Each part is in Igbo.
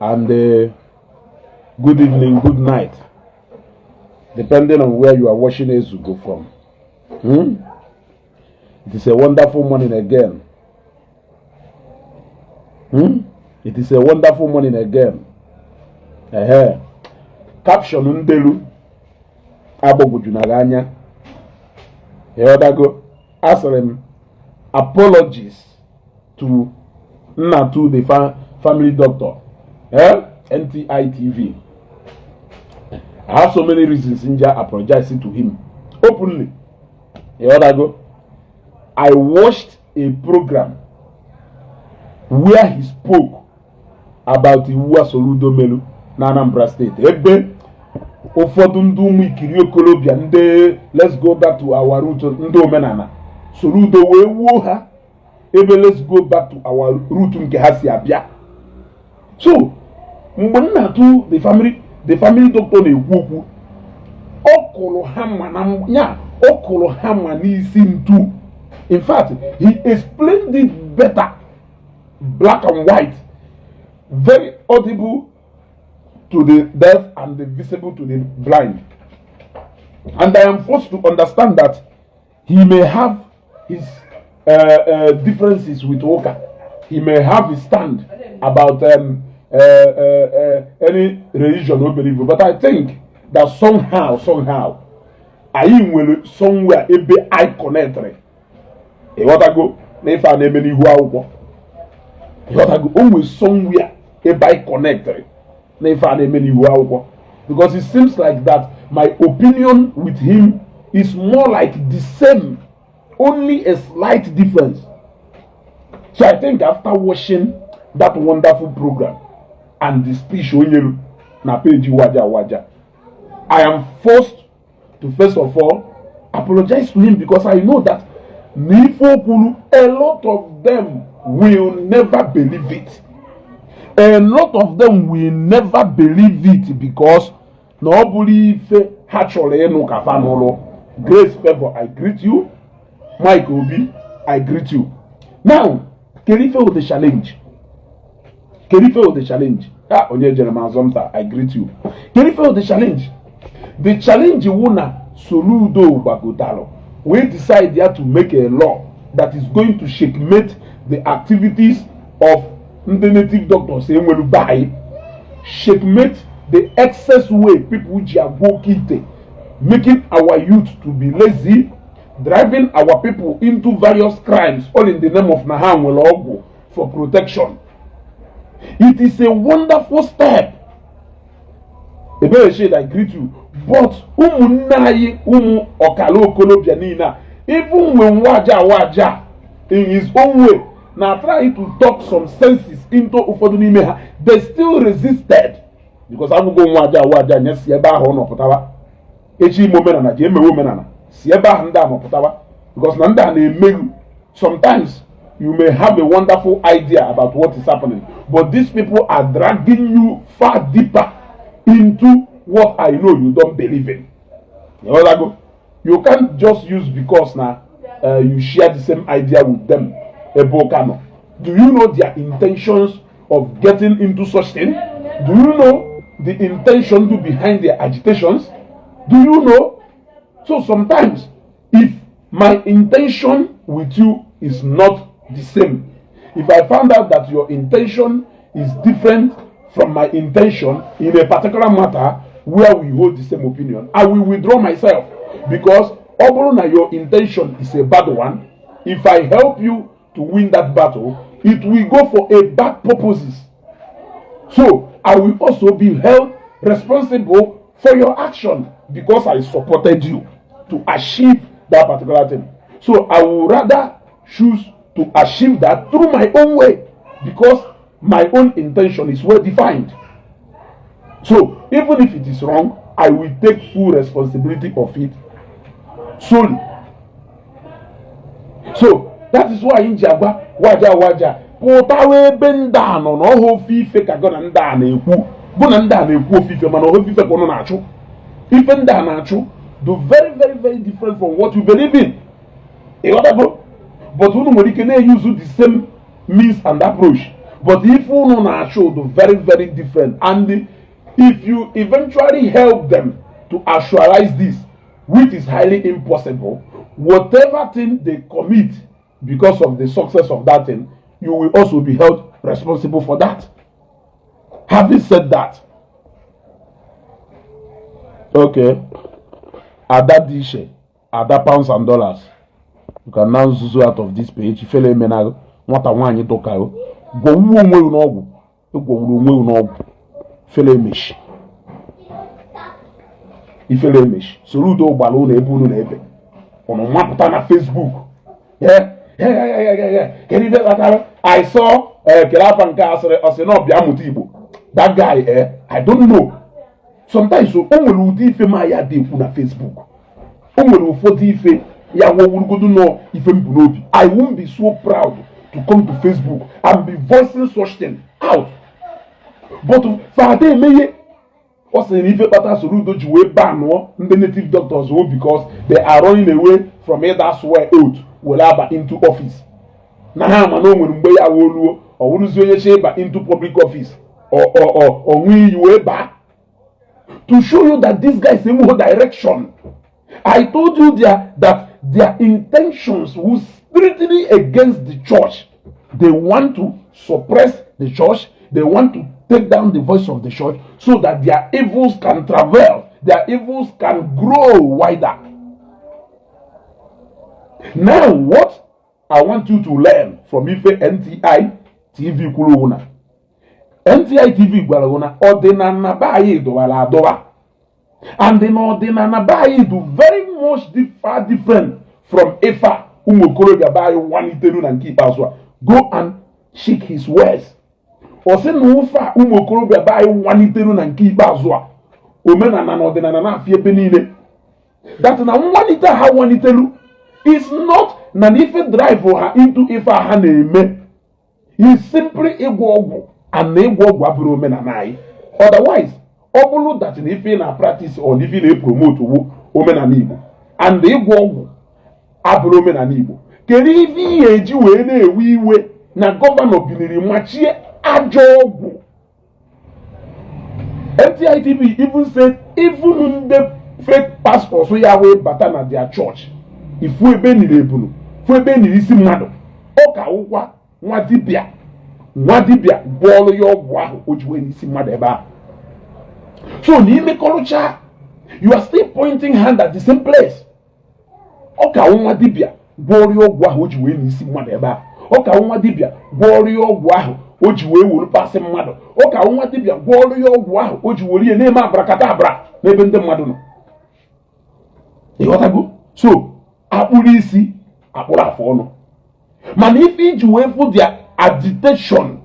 and good evening, good night, depending on where you are watching Ezugo from. It is a wonderful morning again. It is a wonderful morning again. Caption ndelu aboguju na anya. Yodago asrem apologies to Natu the family doctor. NTI TV. I have so many reasons in there apologizing to him openly. Yodago, I watched a program where he spoke about the Soludo Melu na Anambra State. Ebe ụfọdụ ndị ụmụ ikiri okolobịa ndị let's go back to our root ndị omenala Soludo wee wuo ha ebe let's go back to our root nke ha si abịa. So mgbe nna atụ the family doctor na-ekwu okwu ọ kụrụ hama n'isi ntu. In fact, he explained it better, black and white, very audible to the deaf and visible to the blind. And I am forced to understand that he may have his differences with Oka. He may have his stand about any religion or belief. But I think that somehow, I will somewhere be I connected. Go if I name any who go always somewhere by connected. If I name any who because it seems like that my opinion with him is more like the same, only a slight difference. So I think after watching that wonderful program and the speech on na page waja, I am forced to first of all apologize to him because I know that a lot of them will never believe it. A lot of them will never believe it because nobody actually no kafanolo. Grace Favor, I greet you. Mike Obi, I greet you. Now, Kerife with the challenge. Onye Jeremiah Zomta, I greet you. Kerife with the challenge. The challenge wuna Soludo Bagotalo. We decide here to make a law that is going to checkmate the activities of the native doctors, checkmate the excess way people making our youth to be lazy, driving our people into various crimes, all in the name of Naham Welogo for protection. It is a wonderful step. I greet you. But even when Waja in his own way now trying to talk some senses into Ufodunimeha, they still resisted because I will go Waja yes Sieba Hono Potawa Echi Momenana Jeme Womenana Sieba Handa Mopotawa because Nanda sometimes you may have a wonderful idea about what is happening, but these people are dragging you far deeper into what I know you don't believe in. You can't just use because now you share the same idea with them. Do you know their intentions of getting into such thing? Do you know the intention behind their agitations? Do you know? So sometimes, if my intention with you is not the same, if I found out that your intention is different from my intention in a particular matter where we hold the same opinion, I will withdraw myself because although your intention is a bad one, if I help you to win that battle, it will go for a bad purposes. So I will also be held responsible for your action because I supported you to achieve that particular thing. So I would rather choose to achieve that through my own way because my own intention is well defined. So even if it is wrong, I will take full responsibility of it solely. So that is why in Jagwa waja potawe benda no ho fife ka gona nda na ekwu bona nda na ekwu fife mana ho fife kono na achu ife nda na achu do very very very different from what you believe in. But unu nwere ike na use the same means and approach But if you know show the very, very different, and if you eventually help them to actualize this, which is highly impossible, whatever thing they commit because of the success of that thing, you will also be held responsible for that. Having said that, okay, at that dish, at that pounds and dollars, you can now zoom out of this page. If you menal, what I want you to go Felemish. Ifelemesh. Soludo balloon ebunu nebe. On a map on Facebook. Yeah. Can you get that? I saw Kelafan Castle or Seno Biamutibo. That guy, I don't know. Sometimes so only Maya de on Facebook. Only 40 ya will go to know if I won't be so proud to come to Facebook and be voicing such things out. But Father May also in even better Soludo Juwe ban the native doctors because they are running away from it. That's why oath will have into office. Now I know when Mbeya Wolu or Wuzuye into public office or we you back to show you that these guys in more direction. I told you that their intentions was strictly against the church. They want to suppress the church. They want to take down the voice of the church so that their evils can travel, their evils can grow wider. Now, what I want you to learn from Ife NTI TV Kuluna. NTI TV Kuluna, Ordinana Baye do Aladoa. And the Ordinana Baye do very much far different from Efa Umokoro Gabaye Waniterun and Kipaswa. Go and check his words. Ose nufa Umokoro Gabaye Waniterun and Kipaswa. Omena na Ordinana na fie penine. That na wanita ha wanitelu. It's not Nanife drive her into Ifa Haneme. He's simply Igbo and Igbo Waburomenanai. Otherwise, Obulu that in Ife na practice or if they promote Omenanibo. And the Igbo Aburomenanibo. Kerivi Ejiwene we na governor Biniri Machie Ajobu. NTITV even said, even the fake pastors who are way better at their church. If we be ni lebulu, if we be ni isi mado, oka uwa, mwadibia, bolo yo wahu, ojwe ni isi mado eba. So ni me kolocha, you are still pointing hand at the same place. Oka mwadibia, bolo yo wahu, ojwe ni isi mado eba. Oka mwadibia, bolo yo wahu, ojwe wulu pase mado. Oka mwadibia, bolo yo wahu, ojwe liye nema abrakadabra, nebende mado no. You what I go? So, Apulisi, Apula Fono. Man, if you wait for their agitation,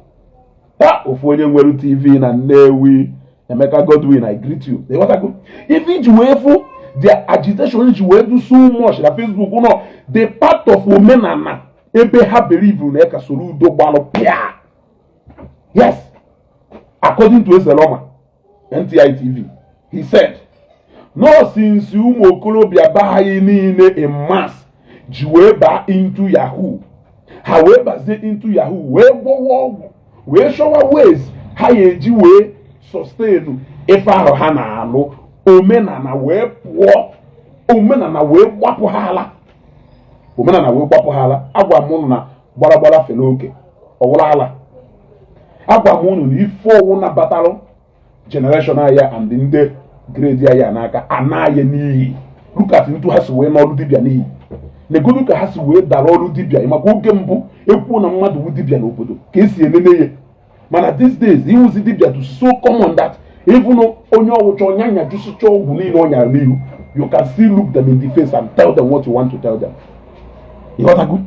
of William TV and Newi, Emeka Godwin, I greet you. They what I go. If you wait for their agitation, you wait to so much. The Facebook, you know, the part of women and ebe ha believe in Eka Soludo Balo Pia. Yes, according to Eseloma, NTI TV, he said. No, since you mokolobia bahayini in mass, jueba into Yahoo. However, say into Yahoo, we show our ways, how ye jiwe sustain if I hana no, omena na we poor, omena na we wapohala, omena na we wapohala, agwa muna bala feloke, or wala. Agwa munu ni 4 na batalo, generation aya and in the grade ya naka anaye ni look at into has we no dibia ni ne go look has we dalo dibia ma ko gembu ekwu na mmadu wu dibia na obodo ka esi eneneye mana these days he use dibia to so common that even onye owucho nyanya jusucho ogwu ni no nya niru you can still look them in the face and tell them what you want to tell them. You got good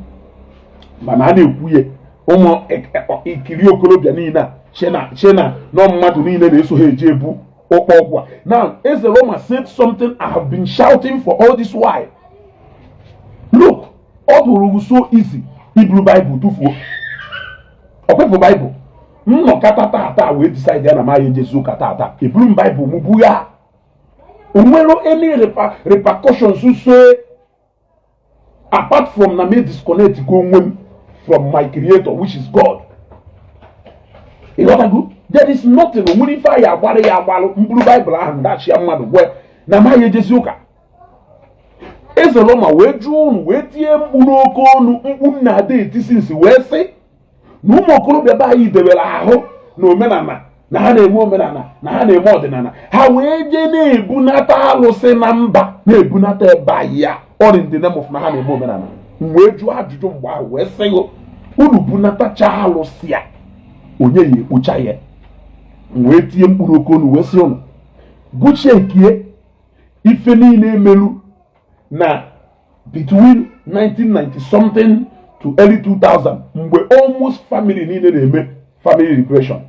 mana na ekwuye omo ikiri okolobia ni na chena no mmadu ni na eso ha ejebu. Now, Ezeloma said something I have been shouting for all this while. Look, all was so easy. Hebrew Bible too for. Okay for Bible. No katata we decide na my Jesu katata. Hebrew Bible mubuya. Umwelo any repercussions so say apart from na me disconnect go from my creator which is God. There is nothing when if I agbara ya agbalụ mkpụrụ Bible ahụ ndachia mmadụ gwe na ma ya ejezi ụka. Ezeloma wee jụọ unu wee tie mkpụrụ oke ọnụ mkpu nna ada etisi nsi wee sị na ụmụ okorobịa be anyị debere ahụ na omenala na ha na-eme omenala na ha na-eme ọdịnala ha wee jee na-ebunata alụsị na mba na-ebunata ebe anyị ya all in the name of na ha na-eme omenala. Wee jụọ ajụjụ mgbe ahụ wee sị unu bunatacha alụsị ya onye ya ekpocha ya. Wee tie mkpụrụ oke ọnụ wee sị unu gụchie nkie ife niile emelu na between 1990 something to early 2000 mgbe almost family niile na-eme family liberation.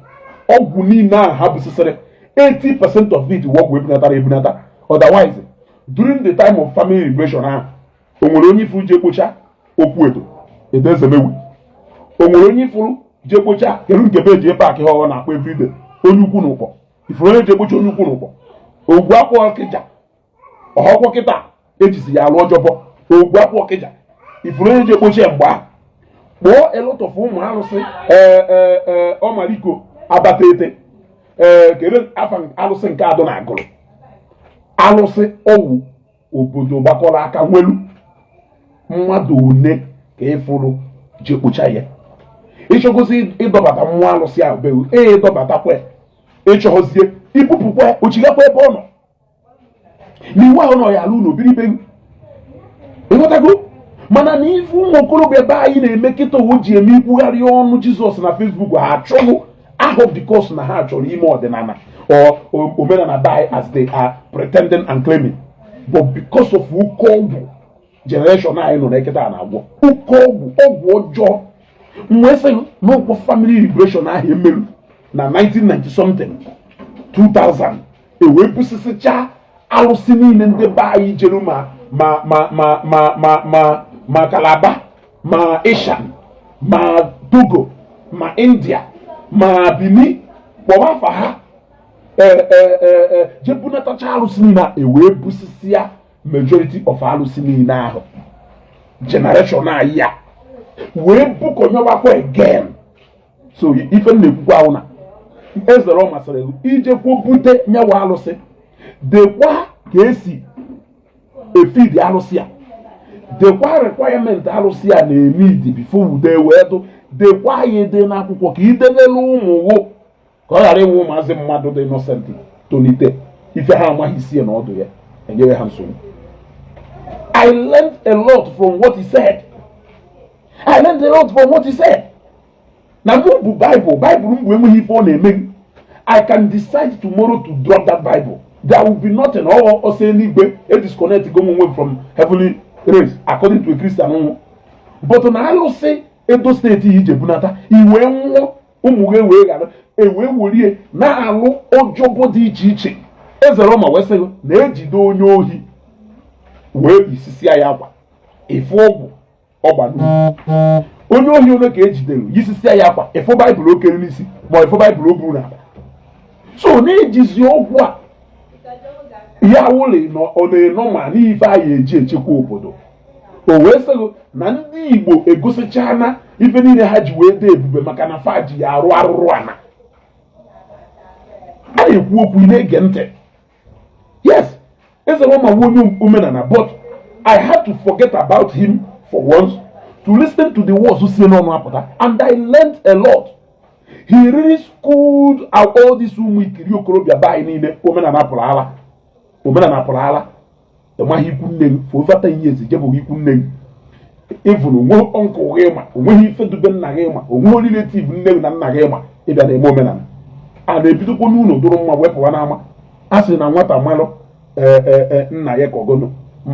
Ọgwụ niile ahụ ha busisiri 80% of it wọgwụ ebunata. Otherwise during the time of family liberation ahụ o nwere onye ifuru ji ekpocha okwu edo ezemewu. O nwere onye ifuru ji ekpocha kedu nke be eji paaki ha ọ na-akpọ everyday onye ukwu n'ụkpọ. Ifuru onye ji ekpocha onye ukwu n'ụkpọ. Ogwu akwụ ọkịja ọhọkwọ kịta ejisi ya alụ ọjọbọ. Ogwu akwụ ọkịja ifuru onye ji ekpocha mgbe ahụ kpọọ a lot of ụmụ alụsị ọmaliko abatete kedu afa alụsị nke adọ na agụrụ alụsị ọwụ obodo gbakọrọ aka nwelu mmadụ one ka ịfụrụ ji ekpocha ya. Ịchọgozi ịdọbata mmụọ alụsị ahụ bewu ịdọbatakwa ịchọgozie ibupụkwa ochigakwa ebe ọ nọ n'iwu ahụ nọ ya alụ n'obiri bewu. Ịghọtago mana na ife ụmụ okorobịa be anyị na-eme kịta owo ji eme ikwugharị ọnụ Jizọs na Facebook ha achọghị ahụ because na ha chọrọ ime ọdịnala or omenala die as they are pretending and claiming, but because of ụkọ ọgwụ generation anyị nọ na-eketa na-agwọ ụkọ ọgwụ ọjọọ. Mgbe sị n'ụkwụ family liberation ahụ emerụ na 1990 something 2000 ewee busisicha alụsị niile ndị be anyị jeru ma Calabar ma Ishan ma Togo ma India ma Benin kpọwa afa ha jebunatacha alụsị niile ewee busisia majority of alụsị niile ahụ generation anyị ya wee bukọnyọwakwa again. So ife na-ekwukwa ahụ na ezere ọ masịrị ijekwa bute nyawa alụsị dekwa ka esi efidi alụsị a dekwa requirement alụsị a na-emedi before ude wee dụ dekwa ya ede n'akwụkwọ ka idebelu ụmụ ka ọ ghara ịnwe ụmụazị mmadụ dị innocent tonite ife ha amaghị isi ya na ọdụ ya enyewe ha nsogbu. I learned a lot from what he said. Na mụ bụ Bible mgbe enweghị ife ọ na-eme. I can decide tomorrow to drop that Bible. There will be nothing or say anyway a disconnect go away from heavenly race according to a Christian. But na alụsị Edo steeti ije bunata iwe nwụọ ụmụ gị wee gara ewe werie na-alụ ọjọbọ dị iche iche. Ezere ma wee sị na-ejide onye ohi wee isisia ya akwa ife ọgwụ ọgba onye ohi onye ka ejidere yisisia ya akwa ife Baịbụl okere n'isi ma ife Baịbụl o buru n'akpa. So na-ejizi ọgwụ a ya wụle ọ na-enọ ma n'ife anyị eji echekwa obodo. O wee sịgo na ndị Igbo egosichana ife niile ha ji wee dee ebube maka na fa ji ya arụ arụrụ ana. A ekwu okwu na-ege ntị. Yes, Ezere ma onye omenala, but I had to forget about him for once to listen to the words si n'ọnụ apụta, and I learned a lot. He really schooled out all these ụmụ ikiri okorobịa be anyị niile omenala pụrụ ala enweghị ikwu nne gị for over 10 years jebụghị ikwu nne gị even onwe ọnkụ gị ma onweghị ife dube nna gị ma onwe relative nne gị na nna gị ma ịbịa na-eme omenala a na-ebidokwa n'ụlọ dụrụ mma wepụwa n'ama a sị na nwata malụ nna ya ka ọgọnọ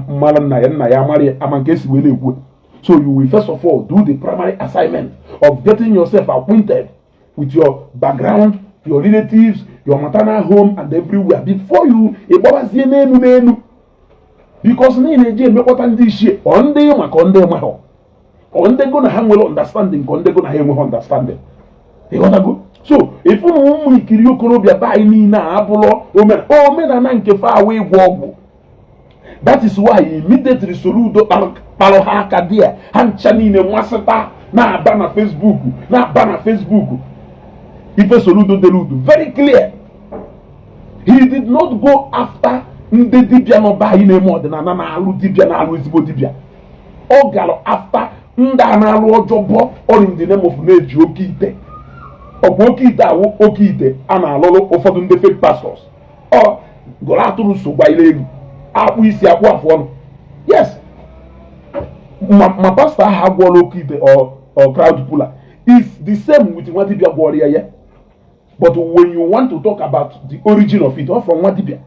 mmalụ nna ya amarị ama nke esi wee na-ekwu. So you will first of all do the primary assignment of getting yourself acquainted with your background, your relatives, your maternal home and everywhere before you ịgbabazie n'enu because na ị na-eji emekọta ndị ichie ọ ndị maka ndị mahụ ọ ndị go na ha nwere understanding ka ndị go na ha enweghị understanding. Ịghọtago? So ifu na ụmụ ikiri okorobịa be anyị niile a abụrụ omenala nke fa awa ịgwọ ọgwụ. That is why immediately Soludo kpalụ ha aka dị ha ncha niile masịta na-aba na Facebook Ife Soludo Deludo, very clear. He did not go after ndị dibịa nọ ba anyị na-eme ọdịnala na-alụ dibịa na-alụ ezigbo dibịa. Ọ gara after ndị a na-alụ ọjọbọ ọrụ ndị name of na-eji oke ite. Ọ bụ oke ite awụ oke ite a na-alụrụ ụfọdụ ndị fake pastors. Ọ gụrụ atụrụ nsogbu ile elu akpụ isi akpụ afụ ọnụ. Yes, ma pastor ahụ agwọla oke ite or crowd puller is the same with nwa dibịa gwọrọ ya. But when you want to talk about the origin of it, all from nwa dibịa.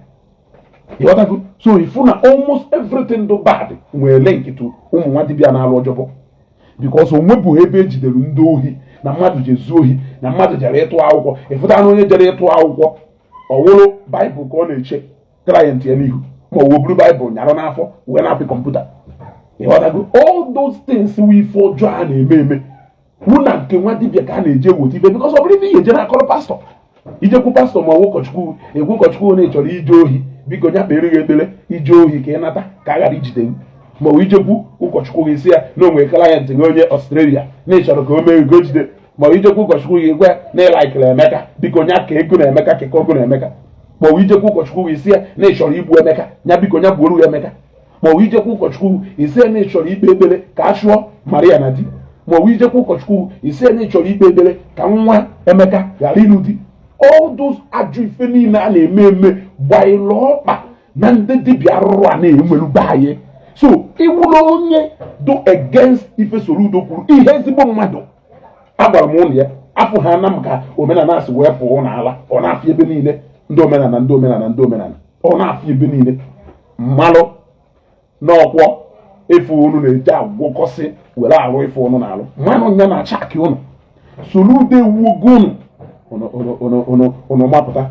You know what? So if you na almost everything do bad, we link to nwa dibịa na-alụ ọjọbọ. Because onwebu ebe ejidere ndị ohi na mmadụ jezu ohi na mmadụ jere ịtụ akwụkwọ. Ịfụta na onye jere ịtụ akwụkwọ ọwụrụ Baịbụl ka ọ na-eche client ya n'ihu ma o buru Baịbụl nyara n'afọ wee na-apị kọmputa. All those things we for ọjọọ a na-eme hụ na nke nwa dibịa ka a na-eje weta ife because ọ bụrụ ife ihe eje na-akọrọ pastọ ijekwu pastọ ma ụkọchukwu egwu ụkọchukwu na ịchọrọ ije ohi biko nya kpere gị ekpere ije ohi ka ị nata ka a ghara ijide m ma ọ ijekwu ụkọchukwu gị si ya na onwe client gị onye Australia na ịchọrọ ka o mee ego jide ma ọ ijekwu ụkọchukwu gị gwa na ịlaikiri Emeka biko nya ka ego na Emeka ka ego na Emeka ma ọ ijekwu ụkọchukwu gị si ya na ịchọrọ igbu Emeka nya biko nya gbuoro ya Emeka ma ọ ijekwu ụkọchukwu isi ya na ịchọrọ ikpe ekpere ka a chụọ Maria na di ma ọ ijekwu ụkọchukwu isi ya na ịchọrọ ikpe ekpere ka nwa Emeka ghara ịlụ di. All those ajọ ife niile a na-eme gbaịlụ ọkpa na ndị dibịa arụrụ a na-enwelu be anyị. So ịwụrụ onye do against ife Soludo kwuru ihe ezigbo mmadụ agwara m ụlọ ya afọ ha na m ka omenala asị wee pụọ n'ala ọ na-afị ebe niile ndị omenala ọ na-afị ebe niile mmalụ n'ọkwọ efe unu na-eje agwọkọsị were arụ ife unu na-alụ mmanụ ya na-acha akị unu Soludo ewuogo unu mapụta.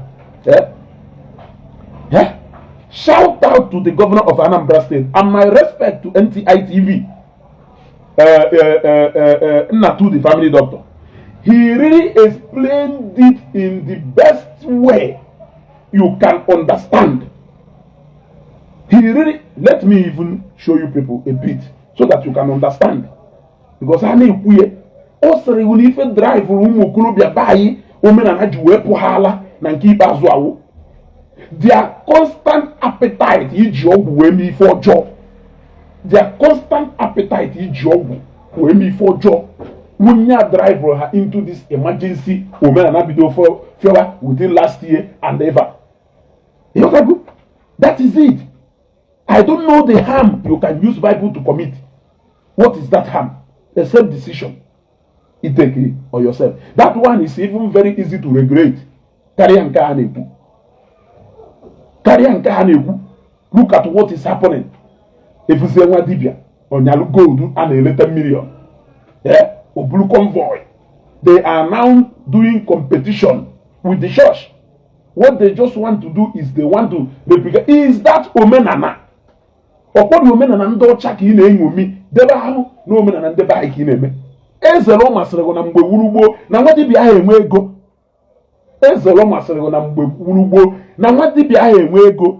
Shout out to the governor of Anambra State and my respect to NTI TV, Nnatu the family doctor. He really explained it in the best way you can understand. He really, let me even show you people a bit so that you can understand. Because I know we also if drive ụmụ okorobịa bayi omenala ji wee pụhala na nke ikpeazụ awụ. Their constant appetite iji ọgwụ wee mee ife ọjọọ. Their constant appetite iji ọgwụ wee mee ife ọjọọ. Nwunye a drive ha into this emergency omenala bido fiewa within last year and ever. You know, that is it. I don't know the harm you can use Bible to commit. What is that harm? The same decision. You take it or yourself. That one is even very easy to regulate. Carry and look at what is happening. If you say one dibia on your gold and a little million, or blue convoy, they are now doing competition with the church. What they just want to do is they want to replicate. Is that omenana? Or what omenana ndo chaki in engomi? Deba how no omenana deba ikineme. Ezelo masrego na mgbe wurugbo na nwa dibia ha enwe ego. Ezelo masrego na mgbe wurugbo na nwa dibia ha enwe ego.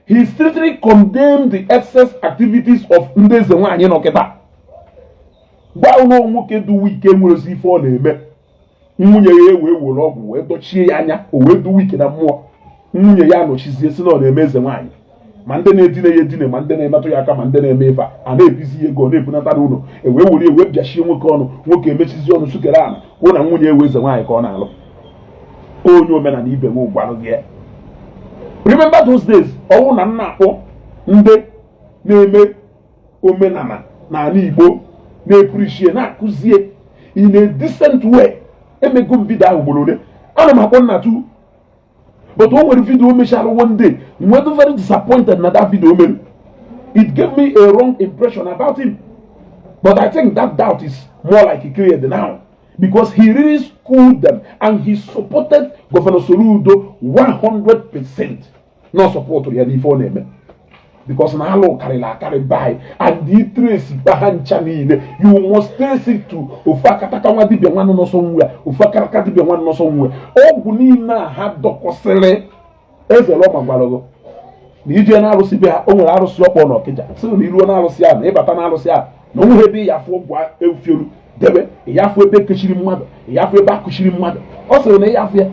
He strictly condemned the excess activities of ndeze nwaanyị nọkịta. Gwa ụlọ nwoke du wike nwere ozi ife ọ na-eme. Nwunye ya wee were ọgwụ wee dochie ya anya o wee du wike na mmụọ. Nwunye ya nọchizie si na ọ na-eme eze nwaanyị. Ma ndị na-edine ya edine ma ndị na-emetụ ya aka ma ndị na-eme ife a na-ebizi ego na-ebunatara ụlọ ewee were ewe bịachie nwoke ọnụ nwoke emechizi ọnụ sukere ana kwụ na nwunye ewe eze nwaanyị ka ọ na-alụ. Onye omenala ibe nwe ụgwarụ gị. Remember those days ọwụ na nna akpọ ndị na-eme omenala n'ala Igbo na-eprichie na-akụzie in a decent way. Emego m vidio ahụ ugboro ole ana m akpọ Nnatu. But when we video mechara one day, we were very disappointed na that video. It gave me a wrong impression about him. But I think that doubt is more like he created now. Because he really schooled them and he supported Governor Soludo 100%. No support to the phone name. Because now look carry by and the trace behind Chanine. You must trace it to Ufakataka dibia one no somewhere, Ufakaka dibia one no somewhere. Oh, Gunina had Docosele as a Loma Balogo. The General Sibia, only Aros Lopono, so the Luanarosia, Nebatanarosia, no heavy Yafo, Elfiu, Debe, Yafo Bekishim mother, Yafo Bakushim mother. ọ sịrị na ya afịa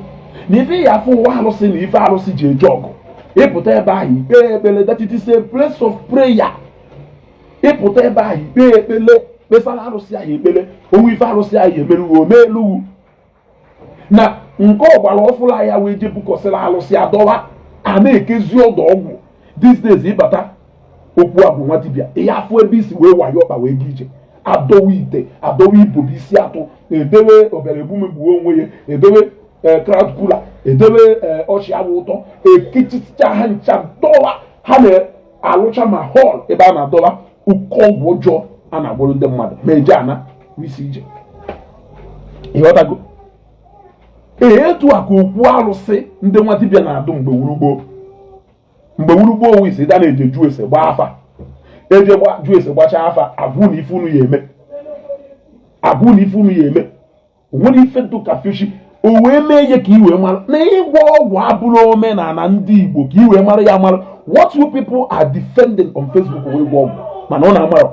na ife ya afụ ụwa alụsị na ife alụsị ji eje ọgụ ịpụta ebe ahụ ikpe ekpele that it is a place of prayer. Ịpụta ebe ahụ ikpe ekpele kpesara alụsị ahụ ekpele onwe ife alụsị ahụ emeruo omeluwu na nke ọgbara ọfụla ya wee je bukọsịrị alụsị adọwa a na-ekezi ọdụ ọgwụ these days ịbata okwu abụ nwa dibịa ihe afọ ebe isi wee wayo ọkpa wee gị ije adọwa ite adọwa ibobi isi atụ edewe obere ebumegbuo onwe ya edewe crowd cooler edewe ọchị awụ ụtọ ekechicha ha ncha dọwa ha na-alụcha ma họl ebe a na-adọwa ụkọ ọgwụ ọjọọ a na-agbụrụ ndị mmadụ ma eje ana isi ije ịghọtago etu a ka okwu alụsị ndị nwa dibịa na-adụ mgbe wurugboo wisi da na-eje jụọ ese gbaa afa eje jụọ ese gbachaa afa abụ na ife unu ya eme onwere ife dụ ka fishi o wee mee ihe ka i wee mara na ịgwọ ọgwụ abụrụ omenala ndị Igbo ka i wee mara ya mara what you people are defending on Facebook wee gwọ ọgwụ mana ọ na-amara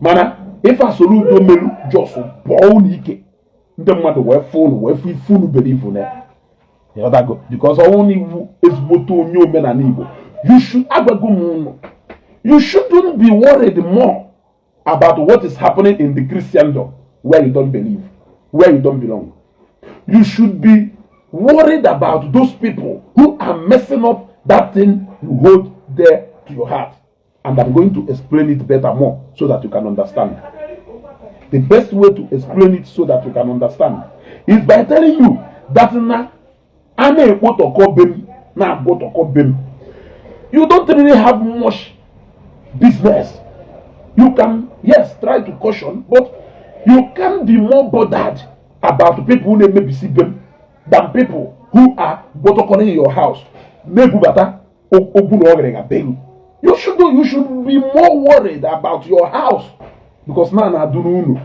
mana ife Soludo meru jos bọọ unu ike ndị mmadụ wee fụ unu wee fụ ife unu believe na ya because ọnwụ n'iwu ezigbote onye omenala Igbo agwago m unu you shouldn't be worried more about what is happening in the Christendom where you don't believe, where you don't belong. You should be worried about those people who are messing up that thing you hold there to your heart. And I'm going to explain it better more so that you can understand. The best way to explain it so that you can understand is by telling you that you don't really have much business. You can, yes, try to caution, but you can be more bothered about people who may be sick than people who are in your house. You should be more worried about your house because now I don't know.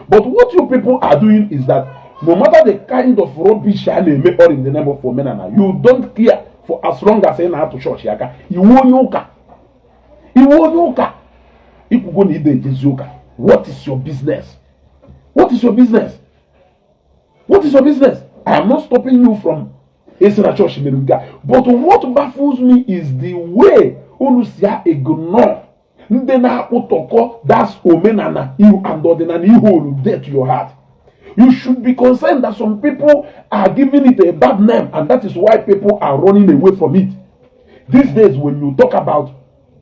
But what you people are doing is that no matter the kind of rubbish I make or in the name of Womenana, you don't care for as long as I have to church. You won't What is your business? What is your business? What is your business? I am not stopping you from Esra Church, but what baffles me is the way Olusia ignore that's Omenana you and ordinary you there to your heart. You should be concerned that some people are giving it a bad name, and that is why people are running away from it. These days, when you talk about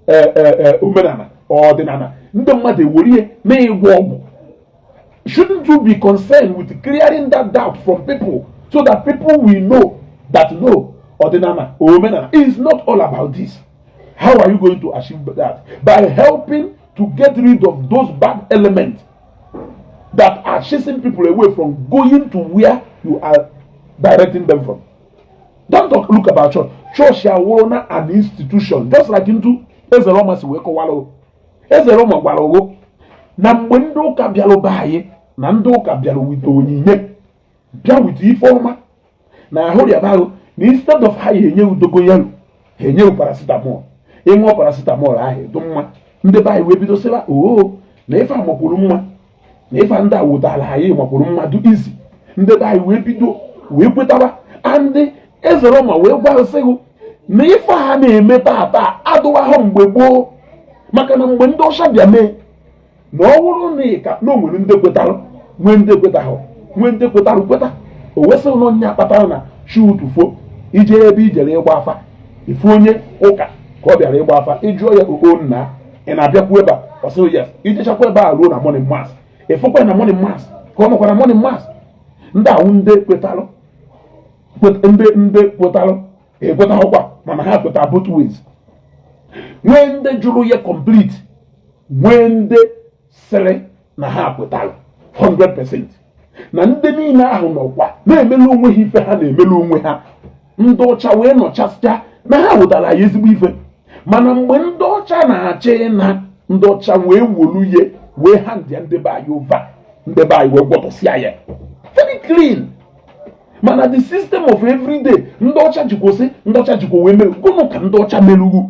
Omenana or ordinana, shouldn't you be concerned with clearing that doubt from people so that people will know that no, ordinana or Omenana is not all about this? How are you going to achieve that? By helping to get rid of those bad elements that are chasing people away from going to where you are directing them from. Don't look about church. Church is an institution, just like into Ezeroma Siweko. Ezeroma Walo. Na mwendo kabialo baye, na ndo kabialo wito nyinye. Bia witi informa. Na hori abalo, instead of haye henye udogo yelu, henye paracetamol. Engo paracetamol ahe, dumma. Nde baye webido seba, na ifa mokulu mma. Na ifa nda wutala haye mokulu mma do easy. Nde baye webido, webutawa. And Ezeroma wegwa sego. Na ifa ha na-eme tata adụwa ha mgbe gboo maka na mgbe ndị ọcha bịa mee na ọ wụrụ na ịka na onwere ndị kwetara nwee ndị kwetara kweta o wesị ụlọ nya kpatara na shutufo ije ebe ijere ịgba afa ifu onye ụka ka ọ bịara ịgba afa ịjụọ ya okpo nna ị na-abịakwu ebe a ọsị yes ijechakwa ebe a ruo na morning mass ịfụkwa na morning mass ka ọ nọkwa na morning mass ndị ahụ ndị kwetara ekwetahụkwa mana ha kweta both ways. When the juru ye complete, when the sele na ha kwetara 100%. Na ndị niile ahụ nọkwa na-emelu onwe ha ife ha na-emelu onwe ha. Ndị ọcha wee nọchasịa na ha wetara ya ezigbo ife. Mana mgbe ndị ọcha na-achị na ndị ọcha wee wolu ye wee ha ndị be anyị over. Ndị be anyị wee gwọtọsịa ya. Very clean. Mana the system of everyday ndị ọcha jikwosi ndị ọcha jikwo wee mere gụnụ ka ndị ọcha merugwu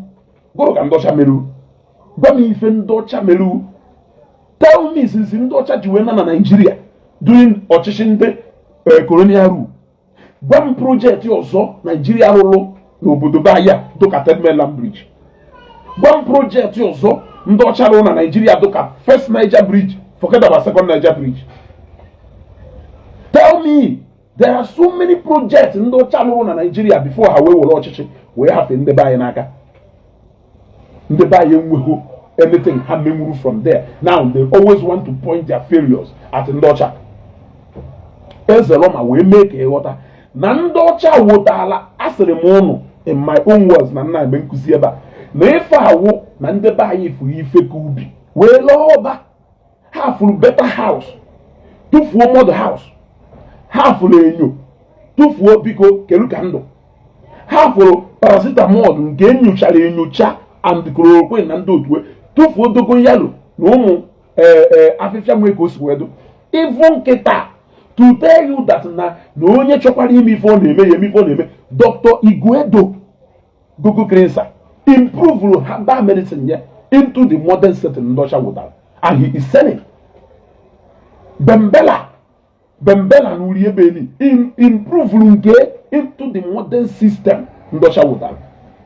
gwa m ife ndị ọcha merugwu tell me since ndị ọcha ji wee na Nigeria during ọchịchị ndị colonial rule. Gwa m projekti ọzọ Nigeria rụrụ n'obodo Baya dịka Third Mainland Bridge. Gwa m projekti ọzọ ndị ọcha rụrụ na Nigeria dịka First Niger Bridge, forget about Second Niger Bridge. Tell me, there are so many projects ndị ọcha rụrụ na Nigeria before ha wee were ọchịchị wee hafe ndị Baya n'aka. Ndị Baya enweghị anything ha menwuru from there. Now they always want to point their failures at ndị ọcha. Ezeloma wee mee ka ịghọta na ndị ọcha wotala asịrị m ụnụ in my own words na nna ebe nkụzi ebe a na ife awụ na ndị be anyị furu ife ka ubi wee lọọ ọba ha furu better house tụfuo mother house ha furu enyo tụfuo biko kedu ka ndụ ha furu paracetamol nke enyochara enyocha and chloroquine na ndị otuwe tụfuo dogoyaro na ụmụ afịfịa nwee ka o si wedo ivu nkịta to tell you that na onye chọkwara ime ife ọ na-eme ya eme ife ọ na-eme. Dr. Igwedo Gogo Cleanser improve herbal medicine ya into the modern setting ndị ọcha wụtara, and he is selling. Bembela na uri ebe ni improve nke into the modern system ndị ọcha wụtara.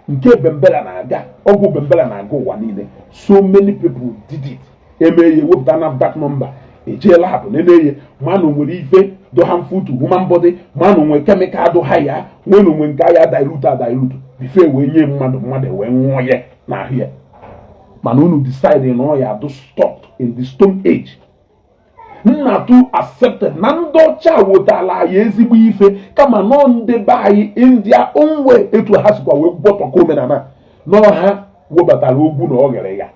Nke Bembela na-aga ọgwụ Bembela na-aga ụwa niile. So many people did it. Emeye wepụta NAFDAC number ejela hapụ neneye manụ nwere ife do harmful to human body, manụ nwere chemical do higher, nwere nwe nke ya dilute before wee nye mmadụ wee nwụọ ya n'ahụ ya. Mana unu decide na ọ ya do stop in the stone age. Nnatu accepted na ndị ọcha wotala ya ezigbo ife kama nọ ndị be anyị in their own way etu ha sikwa wee gbọtọkọ omenala nọ ha webatara ogwu na ọ ghere ya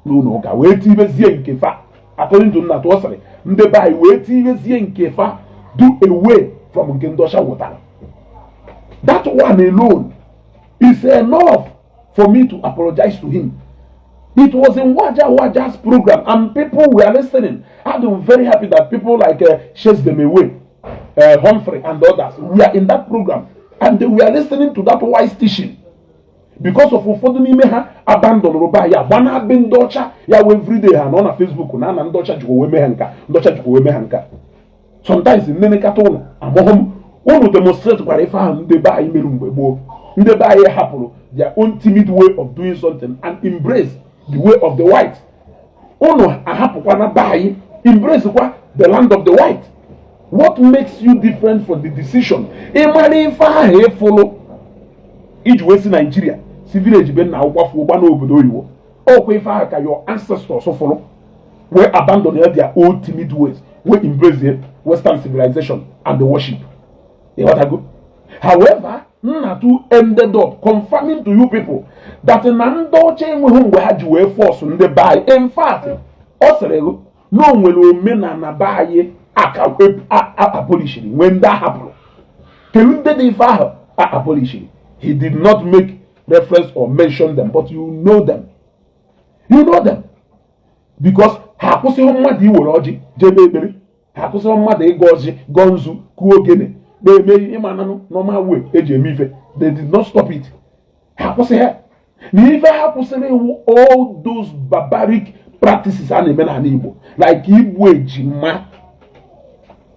n'ụlọ ụka wee tibezie nke fa. According to Nnatu ọ sịrị ndị be anyị wee tibezie nke fa do away from nke ndị ọcha wotara. That one alone is enough for me to apologize to him. It was in Waja's program and people were listening. I'm very happy that people like Chase Them Away, Humphrey and others were in that program and they were listening to that wise teaching. Because of ụfọdụ n'ime ha abandon roba ya gbana be ndị ọcha ya every day ha nọ na Facebook na ndị ọcha jikwa wee mee ha nka, ndị ọcha jikwa wee mee ha nka. Sometimes nnene kata ụlọ amohom unu demonstrate kwara ife ahụ ndị be anyị mere mgbe gboo. Ndị be anyị hapụrụ their own timid way of doing something and embrace the way of the white. Unu ahapụkwa na be anyị embrace kwa the land of the white. What makes you different from the decision? Ịmara ife ahụ ịfụlụ iji wee si Nigeria si village be na ụgbafu ụgba n'obodo oyibo. Ọkwa ife ahụ ka your ancestors fụlụ wee abandon their old timid ways, wee embrace the Western civilization and the worship. You what I go? However, Nnatu ended up confirming to you people that na ndị ọcha enweghị mgbe ha ji wee force ndị be anyị. In fact, ọ sịrị ego na o nwere omenala be anyị aka abolishiri nwee ndị ahapụrụ. Kedu ndị dị ife ahụ abolishiri? He did not make reference or mention them, but you know them. You know them. Because ha akwụsịghị mmadụ iwere ọjị jebe ekpere. Ha akwụsịghị mmadụ ịga ọjị gọọ nzu kuo ogene na-eme ịmananụ normal way eji eme ife. They did not stop it. Ha akwụsịghị na ife ha kwụsịrị iwu all those barbaric practices a na-eme n'ala Igbo like igbu ejima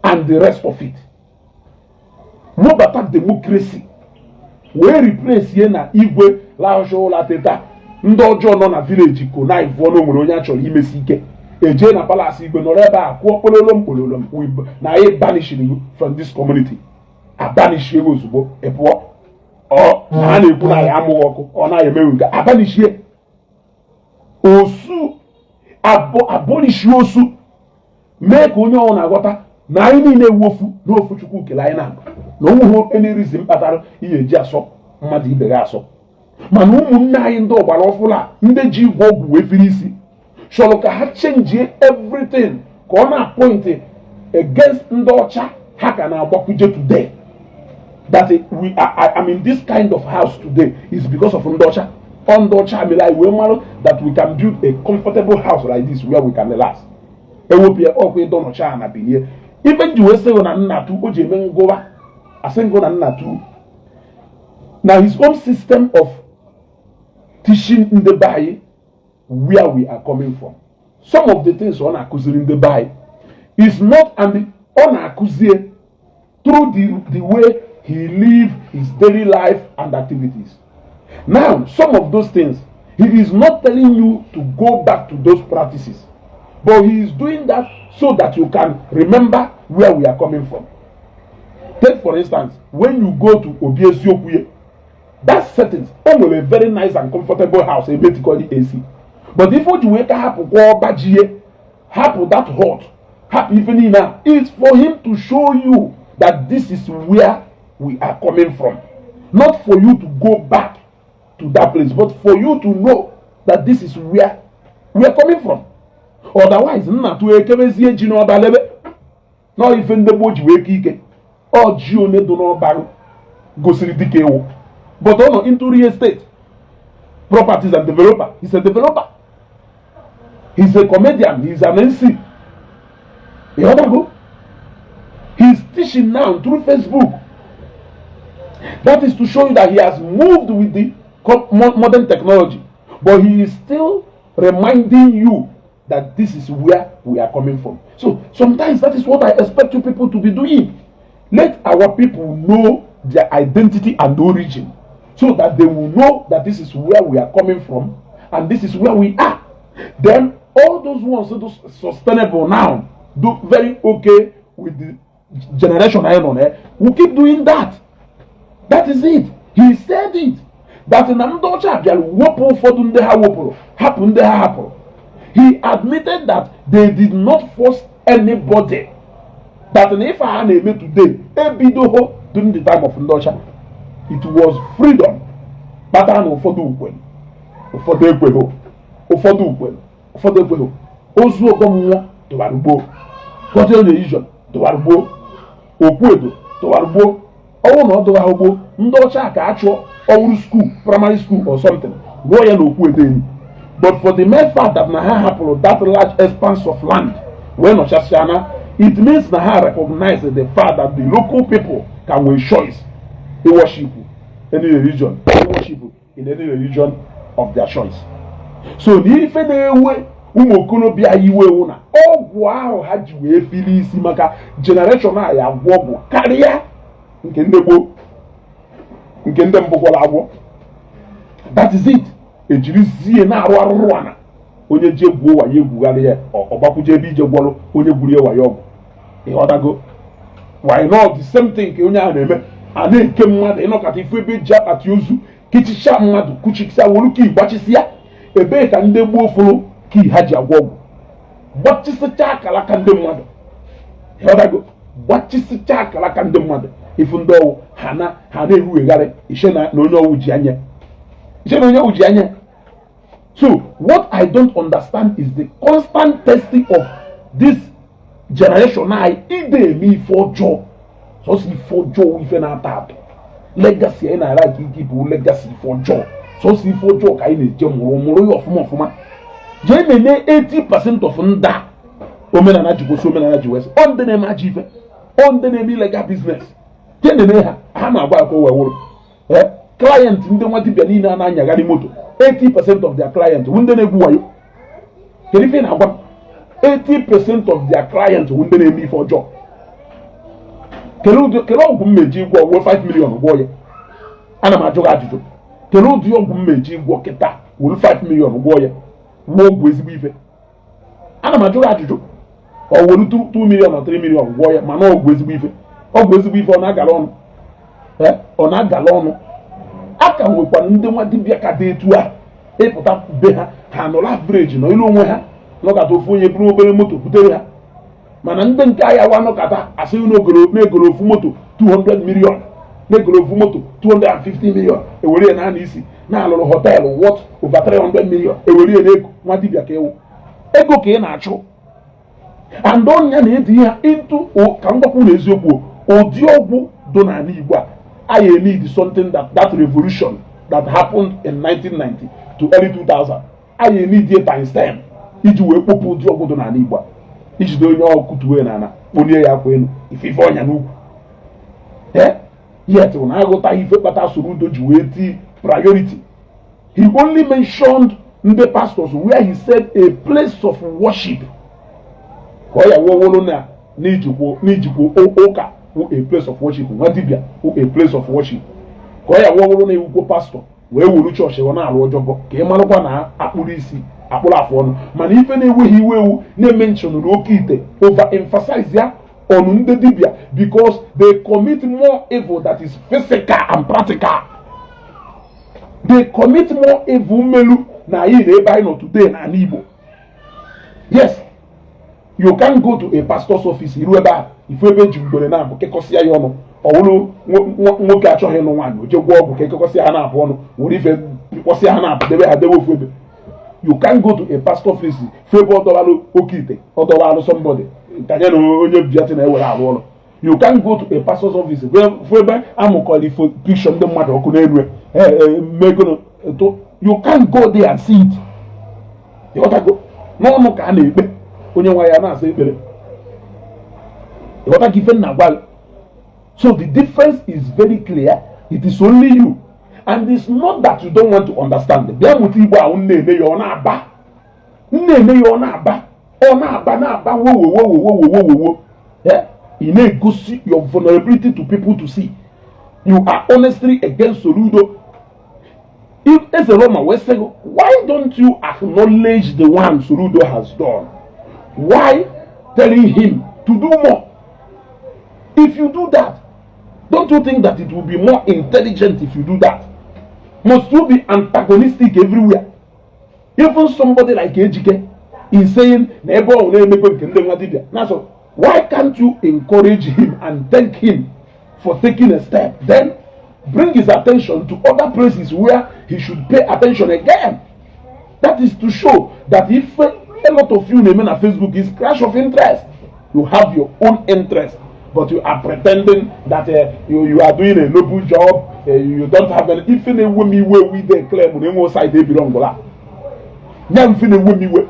and the rest of it. Mobata democracy wee replace ye na igwe laụcha ụla teta ndị ọjọọ nọ na village connive ọnụ nwere onye a chọrọ imesi ike eje na palace igwe nọrọ ebe a kwụọ kpololom na anyị banishing you from this community. Abanishie ozugbo ịpụọ na a na-ekwu na ya amụghị ọkụ ọ na-emewe nke abanishie osu abolishi osu mee ka onye ọ na-aghọta na anyị niile ewu n'ofu Chukwu kele anyị na onweghị any reason kpatara ihe eji asọ mmadụ ibe ga asọ. Mana ụmụnne anyị ndị ọgbara ọfụla ndị ji igwe ọgwụ wee fere isi chọrọ ka ha change everything ka ọ na-appoint against ndị ọcha ha ka na-agbakwuje today. That I'm in this kind of house today is because of ndị ọcha. Ndị ọcha mere anyị wee mara that we can build a comfortable house like this where we can relax. Ewepịa ọkwa ịdọ nọcha na bilie ife ji wee sịghị na Nnatu o ji eme ngụwa asị ngụ na Nnatu na his own system of teaching ndị be anyị where we are coming from. Some of the things ọ na-akụziri ndị be anyị is not, and On akuzie through the way he live his daily life and activities. Now, some of those things, he is not telling you to go back to those practices, but he is doing that so that you can remember where we are coming from. Take for instance, when you go to Obiesiokuye, that settings, will a very nice and comfortable house, a basically AC. But if you wake up, happen that hot, happy evening now, it's for him to show you that this is where we are coming from. Not for you to go back to that place, but for you to know that this is where we are coming from. Otherwise, not to not even the boji wake or Gione do not bang go see the but on into real estate, properties and developer. He's a developer. He's a comedian. He's an MC. You other go. He's teaching now through Facebook. That is to show you that he has moved with the modern technology, but he is still reminding you that this is where we are coming from. So sometimes that is what I expect you people to be doing. Let our people know their identity and origin, so that they will know that this is where we are coming from and this is where we are. Then all those ones that are sustainable now, do very okay with the generation I am on there, will keep doing that. That is it. He said it. That in Anambra he admitted that they did not force anybody. That if I had made today, during the time of Ndosha, it was freedom. But I know for also come to Arbo, Hotel Nation, to Arbo, Opuedo, to Arbo, oh no, to Arbo, Ndosha, actual, old school, primary school or something. Royal Opuedo. But for the mere fact that Naha happened that large expanse of land, when Oshashana, it means Naha recognizes the fact that the local people can with choice. They worship any religion. They worship in any religion of their choice. So if they way umukono bia yiwe una ogwu ahụ ha ji wee fili isi maka generation a ya agwọ bụ karịa nke ndị mbụkwala agwọ. That is it. Ejirizie na-arụ arụrụ ana onye je gbuo wayo egwugharị ya ọgbakwuje ebe ije gwọrọ onye gwurie wayo ọgwụ. Ịghọtago? Why not the same thing ka onye ahụ na-eme a na-eke mmadụ ịnọkọta ifu ebe ji akpati ozu kichicha mmadụ kuchikisa wolu ka ịgbachisi ya ebe ka ndị gbuo fụrụ ka ha ji agwọ ọgwụ gbachisicha akalaka ndị mmadụ. Ịghọtago? Gbachisicha akalaka ndị mmadụ ifu ndị ọwụ ha na-eruwegharị ishe na onye ọwụ ji anya. So what I don't understand is the constant testing of this generation. I ide me for job. So see for job even at that. Legacy and I like people legacy for job. So see for job I need jam moro of more for my. Jemene 80% of nda. Omen and Ajibo so many Ajiwes. On the name Ajive. On the name legal business. Jemene ha about go client ndị nwati bịa niile a na-anyagharị moto 80% of their clients ndị na-egwu wayo. Kedu ife na-agwa 80% of their clients ndị na-eme ife ọjọọ. Kele ọgwụ mmeji ịgwọ ọgwụ 5 million gwọ ya. Ana m ajụ gị ajụjụ. Kele ụdị ọgwụ mmeji ịgwọ kịta wuru 5 million gwọ ya. Gwọ ọgwụ ezigbo ife. Ana m ajụ gị ajụjụ. Ọ wuru 2 million or 3 million gwọ ya mana ọgwụ ezigbo ife. Ọgwụ ezigbo ife ọ na-agala ọnụ. Ọ na-agala ọnụ. Aka nwekwa ndị nwa dibịa ka dị etu a ịpụta be ha nọ average nọ ilu onwe ha nọkata ofu onye bụrụ obere moto butere ha mana ndị nke ahịa wa nọkata asị n'egoro ofu moto 200 million n'egoro ofu moto 250 million ewere ya na isi na-alụrụ họteelụ worth over 300 million ewere ya n'ego nwa dibịa ka ewu ego ka ị na-achụ and ọnya na-edi ha into ka mgbakwu na eziokwu ụdị ọgwụ do n'ala Igbo a I need something that revolution that happened in 1990 to early 2000. I need it times 10. Iji wee kpopụ ụdị ọgwụ dị n'ala Igbo. Iji do onye ọkụ tuwe n'ala kpolie ya akwa elu ife ọnya n'ugwu. Yet when I got ife kpata Soludo ji wee ti priority. He only mentioned the pastors where he said a place of worship. Oya wowolo na n'ijikwa ụka a place of worship, nwa dibia a place of worship, ka ọ ya wụrụ na ewukwo pastọ wee wuru chọọchị ọ na-alụ ọjọbọ ka ị marakwa na akpụrụ isi akpụrụ afụ ọnụ. Mana ife na-enweghị iwe ewu na-eme nchọnụrụ oke ite over emphasize ya ọnụ ndị dibia because they commit more evil that is physical and practical. They commit more evil melu na anyị na ebe anyị nọ today na ala Igbo. Yes, you can go to a pastor's office iru ebe a ifu ebe ji ugboro na-abụ kekọsịa ya ọnụ, ọ bụrụ nwoke achọghị ịnụ nwaanyị o je gwọ ọgwụ ka ekekọsịa ha na-abụ ọnụ were ife kpọsịa ha na-abụ debe ha debe ofu ebe. You can go to a pastor's office fu ebe ọ dọbalụ oke ite ọ dọbalụ somebody kanye na onye biati na-ewere arụ ọrụ. You can go to a pastor's office fu ebe amụkọrọ ifo picture ndị mmadụ ọkụ n'elu megono. You can go there and see it. Ịghọtago n'ọnụ ka a na-ekpe onye nwa ya na-asa ekpere. Ịghọtago ife nna gwa. So the difference is very clear. It is only you, and it's not that you don't want to understand. Bịa mụta Igbo ahụ na-eme ya ọ na-aba wo. Ị na-egosi your vulnerability to people to see. You are honestly against Soludo. If as a Roman we say, why don't you acknowledge the one Soludo has done? Why telling him to do more? If you do that, don't you think that it will be more intelligent if you do that? Must you be antagonistic everywhere? Even somebody like Ejike is saying, why can't you encourage him and thank him for taking a step? Then bring his attention to other places where he should pay attention again. That is to show that if a lot of you name on Facebook is clash of interest, you have your own interest, but you are pretending that you are doing a noble job. You don't have any. If any women where we they claim on one side they belong to that. Now if any women where,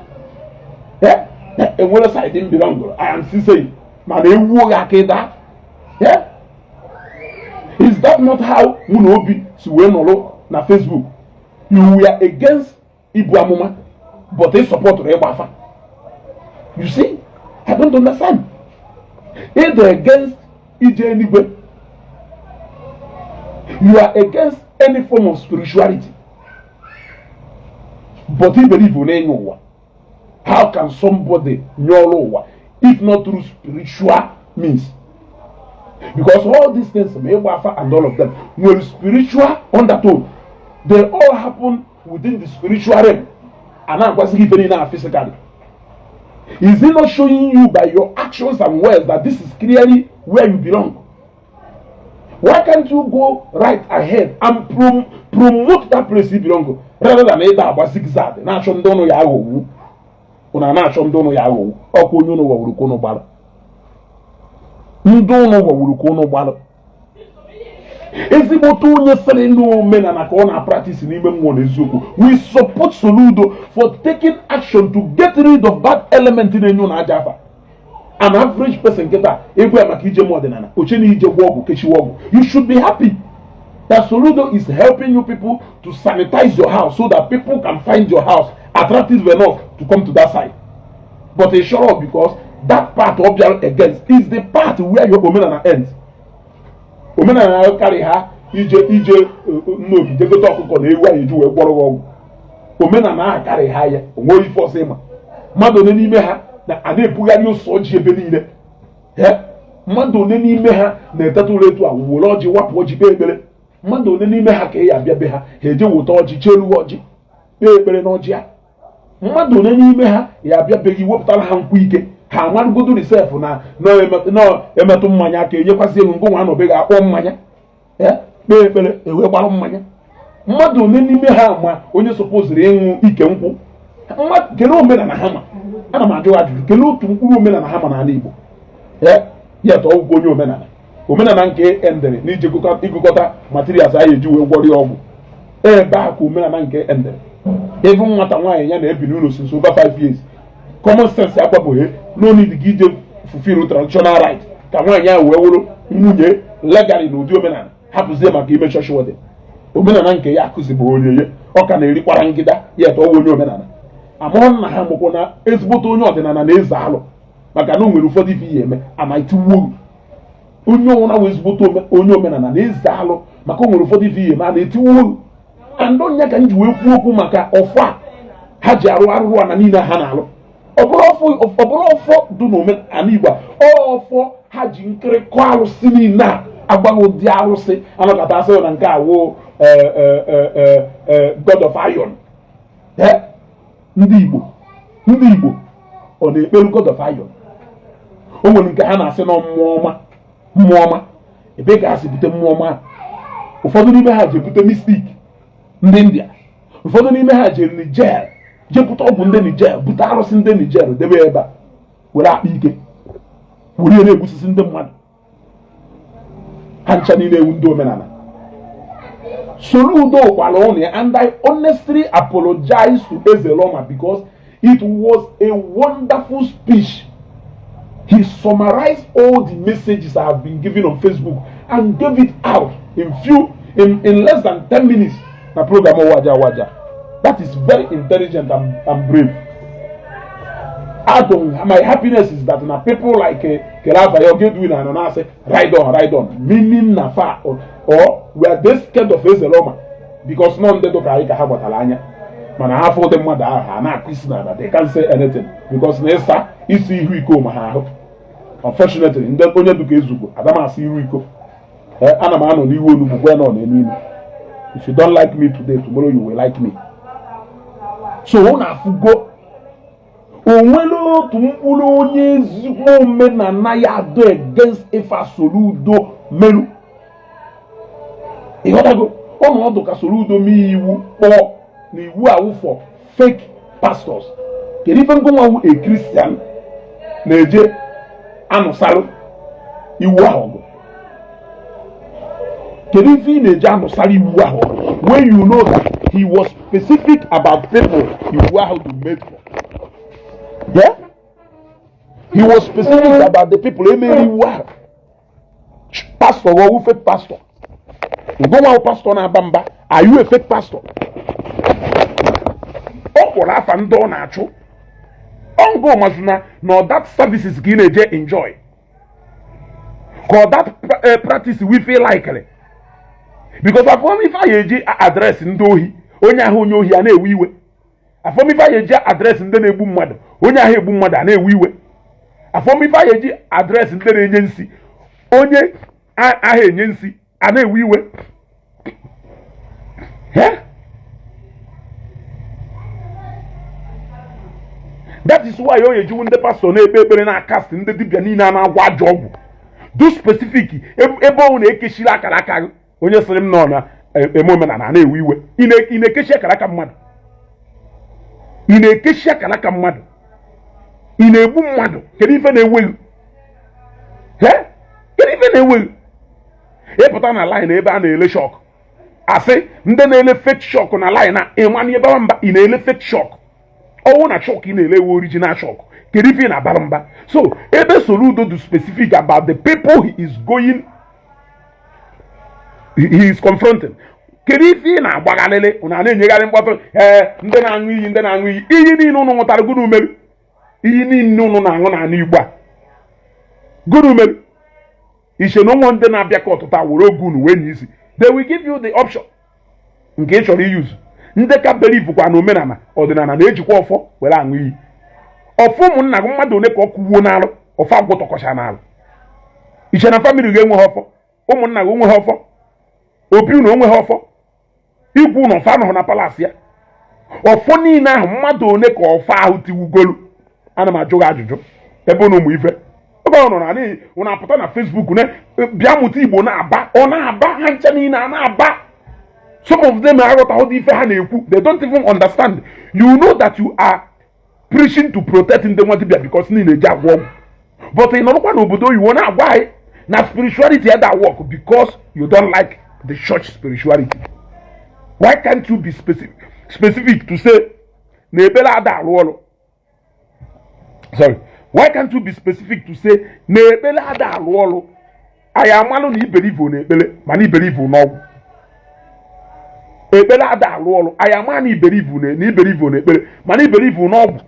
and one side they belong to. I am still saying, man, they work like that. Yeah. Is that not how Munobi Suwenolo na Facebook? You were against Igbo Amuma, but they support Rebafa. You see? I don't understand. Either against Ije Anigwe, you are against any form of spirituality, but you believe in anyone. How can somebody know if not through spiritual means? Because all these things, and all of them, were spiritual undertone. They all happen within the spiritual realm. And I was given in our physically. Is it not showing you by your actions and words that this is clearly where you belong? Why can't you go right ahead and promote that place you belong to, rather than either about zigzag? Nation don't know Yahoo. Una nation don't know Yahoo. Or Kuno or Rukono Bala. You don't know what Rukono Bala. Ezigbo onye sere no men na ka ọ na practice n'ime mmụọ n'eziokwu. We support Soludo for taking action to get rid of that element in enyo na ajafa. An average person keta egwu amaka ije modernana oche na ije gwo ọgwụ kechi ọgwụ. You should be happy that Soludo is helping you people to sanitize your house so that people can find your house attractive enough to come to that side. But it's sure because that part of your against is the part where your omenana ends. Omenala carry ha ije nnobi jegote ọkụkọ na ewu anyị ji wee gwọrọ ọgwụ. Omenala carry ha ya onwe ife ọsọ ịma. Mmadụ one n'ime ha na a na-ebugharị ụsọ ọjị ebe niile. Mmadụ one n'ime ha na-eteta ụlọ etu a were ọjị wapụ ọjị kpee ekpere. Mmadụ one n'ime ha ka ya abịa be ha eje weta ọjị chelu ọjị kpee ekpere n'ọjị a. Mmadụ one n'ime ha ya abịa be gị wepụtara ha nkwụ ike. Ha amarụgodo risef na emetụ mmanya ka enyekwasị elu ngụ nwa anọbeghị akpọ mmanya kpee ekpere ewe gbarụ mmanya. Mmadụ one n'ime ha ma onye sọpoziri ịṅụ ike nkwụ. Kelee omenala ha ma ana m ajụ ajụjụ kelee otu mkpụrụ omenala ha ma n'ala Igbo ya ta ọgwụgwọ onye omenala nke endere na igụkọta materials anyị eji wee gwọrọ ya ọgwụ ebe a ka omenala nke endere. Even nwata nwaanyị ya na-ebi n'ụlọ since over 5 years. Common sense akwapụghị no need gị ije fulfill traditional right ka nwaanyị ahụ wee wụrụ nwunye legally n'ụdị omenala hapụzie maka ime chọọchị wọdị. Omenala nke ya akụzibụ orie ọ ka na-erikwara ngịda ya ta ọnwa onye omenala. Amụọ nna ha mụkwụ na ezigbote onye ọdịnala na-eze alụ maka na o nwere ụfọdụ ife ihe eme amaitiwo onye ọnwụna wee ezigbote onye omenala na-eze alụ maka o nwere ụfọdụ ife ihe eme a na-etiwo andọnya ka m ji wee kwuo okwu maka ọfọ a ha ji arụ arụrụ ana niile ha na-alụ ọ bụrụ ọfọ dị n'omenala Igbo ọfọ ha ji nkịrịkọ arụsị niile a agbaghị ụdị arụsị anọkọta asị na nke awụ God of Iron ndị Igbo ọ na-ekpere God of Iron o nwere nke ha na-asị na mmụọ ọma ebe ka ha si bute mmụọ ọma ụfọdụ n'ime ha ji ebute mistik ndị India ụfọdụ n'ime ha jere Niger jepụta ọgwụ ndị Niger bute arụsị ndị Niger debe ebe a were akpa ike were ihe na-egbusisi ndị mmadụ ha ncha niile ewu ndị omenala Soludo gwara ụnụ ya and I honestly apologize to Ezeloma because it was a wonderful speech. He summarized all the messages I have been giving on Facebook and gave it out in less than 10 minutes. Na program Waja. That is very intelligent and brave. My happiness is that na people like Kelafa Yogedwin and Ona say ride on, meaning na far or we are they scared of Ezeloma because none they don't have what alanya. Man, I have all them mother na that they can't say anything because Nessa is who we come ha. Unfortunately, in that only duke ezugo adama si iru iko ana ma no ni iwu onugbu gwa no na enu. If you don't like me today, tomorrow you will like me. So una afugo onwere otu mkpụrụ onye ezigbo omenala ya do against Ifa Soludo melu ịghọtago ọnọdụ ka Soludo mee iwu kpọọ na iwu awụ for fake pastors kedu ife ngụnwa a Christian na-eje anụsalụ iwu ahụ kedu ife ị na-eje anụsalụ iwu ahụ when you know that he was specific about people iwu ahụ to made for. Yeah? He was specific about the people. Pastor, or fake pastor? You go now, pastor na bamba. Are you a fake pastor? Or half and done actual. Go masuna. No, that services gonna enjoy. Cause that practice we feel likely. Because if I address in dohi, onya honyo hi ane wiwe. Afomifa yeji address ndị na-egbu mmadụ onye ahụ egbu mmadụ na-ewe iwe afomifa yeji address ndị na-enye nsi onye ahụ enye nsi na-ewe iwe that is why oyeji ndị pastor na-ekpe ekpere na cast ndị dibịa niile na-agwa ajọ ọgwụ do specific ebe ọ na-ekechiri akara aka onye sịrị m nọ na eme omenala na-ewe iwe ị na-ekechi akara aka mmadụ ị na-ekechi akara aka mmadụ ị na-egbu mmadụ kedu ife na-eweghị kedu ife na-eweghị ịpụta na line ebe a na-ele shọk asị ndị na-ele fake shọk na line na ịmanye ebe mba ị na-ele fake shọk ọwụ na shọk ị na-ele ewe original shọk kedu ife na-abara mba so ebe Soludo do specific about the people he is confronting kedu ife na-agbaghalịlị ụna na-enyegharị mkpọtụ ndị na-aṅụ iyi iyi niile ụnụ nwụtara gụrụ umeri iyi niile ụnụ na-aṅụ na anụ Igbo a gụrụ umeri iche na ụmụ ndị na-abịa ka ọtụtụ were oge unu wee n'isi they will give you the option nke ị chọrọ iyuzu ndị ka believe kwa na omenala ọdịnala na-ejikwa ọfọ were aṅụ iyi ọfọ ụmụnna gị mmadụ one ka ọ kwuwo n'alụ ọfọ agwụtọkọcha n'alụ iche na famili gị enweghị ọfọ ụmụnna gị onweghị ọfọ obi unu onweghị ọfọ igwu na ọfọ anọghị na palas ya ọfọ niile ahụ mmadụ one ka ọfọ ahụ tiwugolu ana m ajụ gị ajụjụ ebe unu ụmụ ife ebe ọ nọ na n'ihi unu apụta na Facebook na bịa mụta Igbo na-aba ọ na-aba ha ncha niile a na-aba some of them aghọtaghị ụdị ife ha na-ekwu they don't even understand you know that you are preaching to protect ndị nwa dibịa because niile eji agwọ ọgwụ but ị nọrọkwa n'obodo oyibo na-agwa anyị na spirituality ya da work because you don't like the church spirituality. Why can't you be specific to say na ebele ada arụ ọrụ? Sorry. Why can't you be specific to say na ebele ada arụ ọrụ? Anyị amalụ na iberivu na ekpele mana iberivu n'ọgwụ. Ebele ada arụ ọrụ. Anyị amalụ na iberivu na ekpele mana iberivu n'ọgwụ.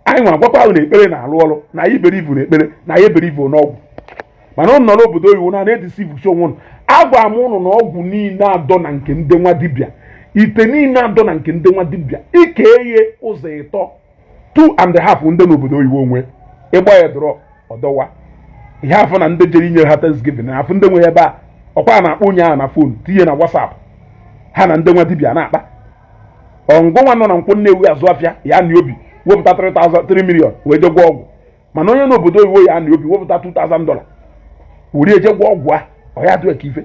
anyị nwa gwakwa ahụ na ekpere na-alụ ọrụ na anyị berivu na ekpere na anyị berivu n'ọgwụ mana ụnụ nọ n'obodo oyibo na na-edisivuchi onwe ụnụ agwa m ụnụ na ọgwụ niile adọ na nke ndị nwa dibịa ite niile adọ na nke ndị nwa dibịa ike eghe ụzọ ịtọ 2.5 ndị n'obodo oyibo onwe ịgba ya dọrọ ọdọwa ihe afọ na ndị jere inye ha Thanksgiving na afọ ndị nwe ebe a ọkwa na-akpọ onye ahụ na fon tinye na WhatsApp ha na ndị nwa dibịa na-akpa ọngụnwa nọ na nkwụ Nnewi azụ afịa ya na obi wepụta 3 million wee je gwọ ọgwụ mana onye n'obodo oyibo ya na obi wepụta $2,000 were eje gwọ ọgwụ a ọ ya dịwa ka ife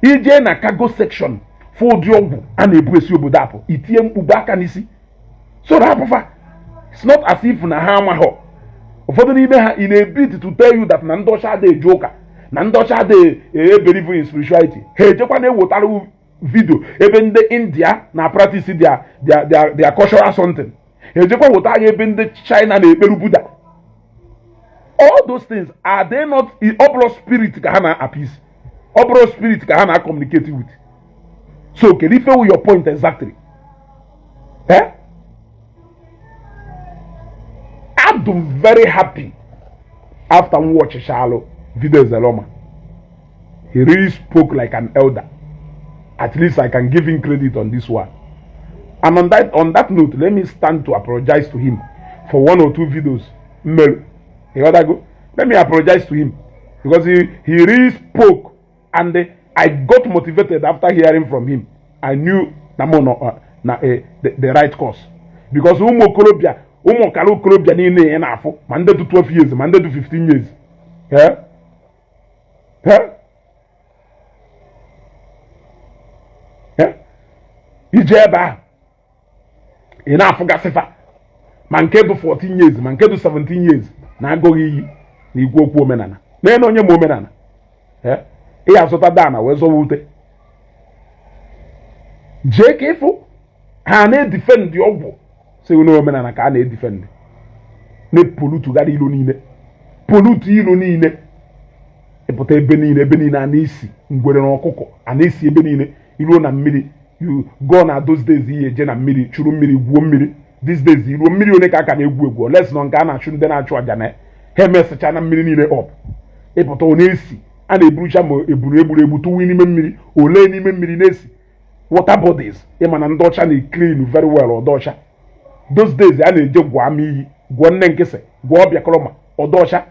ije na cargo section fụ ụdị ọgwụ a na-ebu esi obodo apụ itinye mkpube aka n'isi so na apụfa it's not as if na ha amaghọ ụfọdụ n'ime ha ị na-ebit to tell you that na ndị ọcha adịghị eje ụka na ndị ọcha adịghị believe in spirituality ha ejekwa na-ewetara vidio ebe ndị India na practice their cultural something ha ejekwa weta agha ebe ndị China na-ekperu Buddha. All those things are they not opera spirit ka ha na-appease opera spirit ka ha na-communicate with. So can you feel your point exactly? I'm very happy after watching Shallow video Zeloma. He really spoke like an elder. At least I can give him credit on this one. And on that note, let me stand to apologize to him for 1 or 2 videos. Let me apologize to him because he really spoke and I got motivated after hearing from him. I knew the right course because Umokolobia niile ya na-afụ ma ndị 12 years ma ndị 15 years. Ije ebe ahụ ị na-afụ gasịfa ma nke bụ 14 years ma nke bụ 17 years na-agụghị iyi na igwe okwu omenala na onye ma omenala ị ga-azụta dana wee zọwa ute jee ka ịfụ ha na-edifendị ọgwụ si n'omenala ka a na-edifendị na-epolutu gara ilo niile polutu ilo niile ịpụta ebe niile a na-esi ngwere na ọkụkọ a na-esi ebe niile iruo na mmiri you go na those days ihe eje na mmiri chụrụ mmiri gwuo mmiri these days iruo mmiri one ka aka na-egwu egwu les nọ nke a na-achụ ndị na-achụ aja na ha emesịcha na mmiri niile ọp ịpụta ọ na-esi a na-eburucha ma egburegbu tụwa n'ime mmiri ole n'ime mmiri na-esi water bodies ịma na ndị ọcha na-clean very well ọdọọcha those days a na-eje gwọ ama iyi gwọ nne nkịsị gwọ ọbịa kọlọma ọdọọcha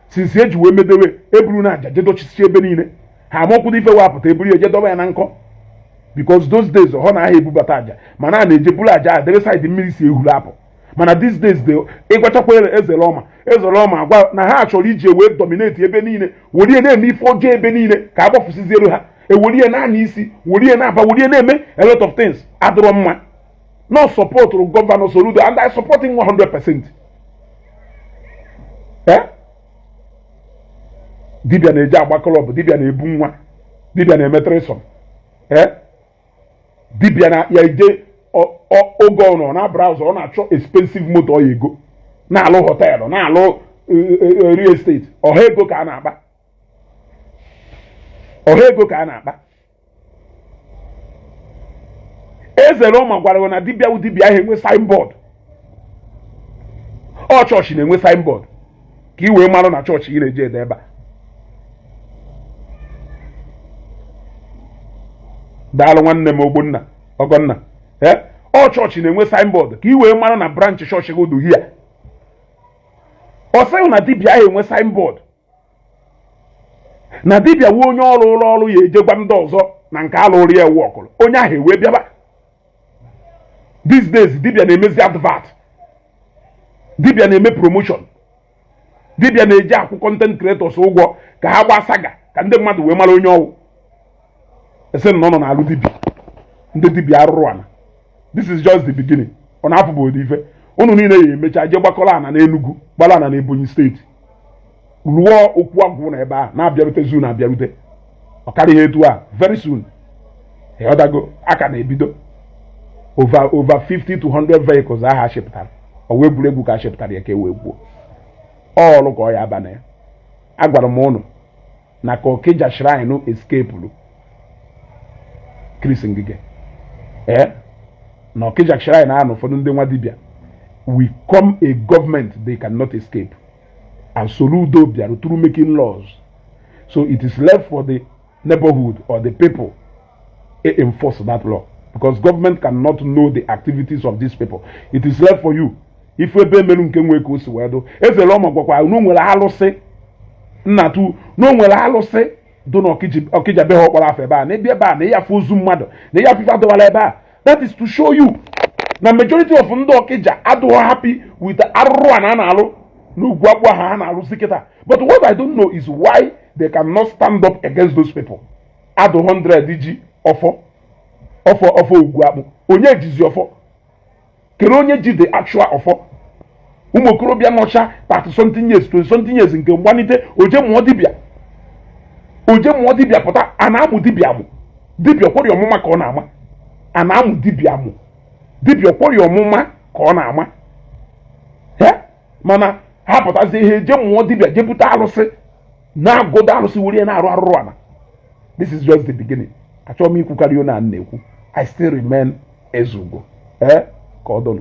sinsi eji wee medewe eburu na aja jedochisi ebe niile ha amakwụdo ife wapụta eburu ya jedoba ya na nkọ because those days ọ na ahịa ebubata aja mana a na-eje buru aja debe side mmiri si ehuru apụ mana these days ịgwachakwa ezelọma agwa na ha chọrọ iji wee dominate ebe niile werie na-eme ife ọjọọ ebe niile ka agbafụsizielu ha ewerie naanị isi werie na-aba werie na-eme a lot of things adịrọ mma not support Governor Soludo and I support him 100%. Dibia na-eje agba klọb, dibia na-ebu nwa, dibia na-eme tresom, dibia na ya eje oge ọ na browser ọ na-achọ expensive moto ọ ya ego na-alụ họteelụ na-alụ real estate ọha ego ka a na-akpa Ezeloma gwara na dibia ahụ enwe signboard ọ chọọchị na-enwe signboard ka i wee marụ na chọọchị ị na-eje ede ebe a. Daalụ nwanne m Ogonna ọ chọọchị na-enwe signboard ka i wee marụ na branch chọọchị gị dị hia. Ọ sịghị na dibia ahụ enwe signboard na dibia wee onye ọrụ ụlọ ọrụ ya ejegwa ndị ọzọ na nke alụrụ ya ewu ọkụrụ onye ahụ ewee bịaba. These days dibia na-emezi advert, dibia na-eme promotion, dibia na-eji akwụ content creators ụgwọ ka ha gbaa saga ka ndị mmadụ wee mara onye ọwụ. Ese nọ na-alụ dibia ndị dibia arụrụ ana. This is just the beginning. Ọ na-afụ bụ ụdị ife unu niile ya emecha je gbakọrọ ana na Enugu gbara ana na Ebonyi steeti lụọ okwu agwụ na ebe a na-abịarute zoo na-abịarute ọ karịghị etu a very soon ịghọtago aka na-ebido over 50 to 100 vehicles aha shepụtara ọ wee egwuregwu ka shepụtara ya ka e wee gwuo ọlụ ka ọ ya aba na ya. Agwara m ụnụ na ka Okija shrine escapelu Chris Ngige na Okija shrine ahụ ụfọdụ ndị nwa dibia will come a government they cannot escape. And Soludo bịara through making laws. So it is left for the neighborhood or the people to enforce that law. Because government cannot know the activities of these people. It is left for you. If we be menu nke nwe ka o si wee do eze lo magwakwa no nwere alụsị nnatu no nwere alụsị do na okija be ha okpara afa ebe a na ebe a na ya fụ ozu mmadụ na ya fifa dọwala ebe a. That is to show you na majority of ndị okija adịghị happy with arụrụ a na-alụ n'ugwu akpụ ha na-alụsị kịta. But what I don't know is why they cannot stand up against those people. Adụ 100 ji ofo ugwu akpụ onye jizi ofo kere onye ji the actual ofo ụmụ okorobịa nọcha 30 something years 20 something years nke mgbanite oje mụọ dibịa pụta a na-amụ dibịa amụ dibịa kwori ọmụma ka ọ na-ama a na-amụ dibịa amụ dibịa kwori ọmụma ka ọ na-ama mana ha pụtazi ihe je mụọ dibịa jepụta arụsị na-agụda arụsị were na-arụ arụrụ ana. This is just the beginning. Achọrọ m ikwu karịa na na-ekwu. I still remain Ezugbo. Ka ọ dọnụ.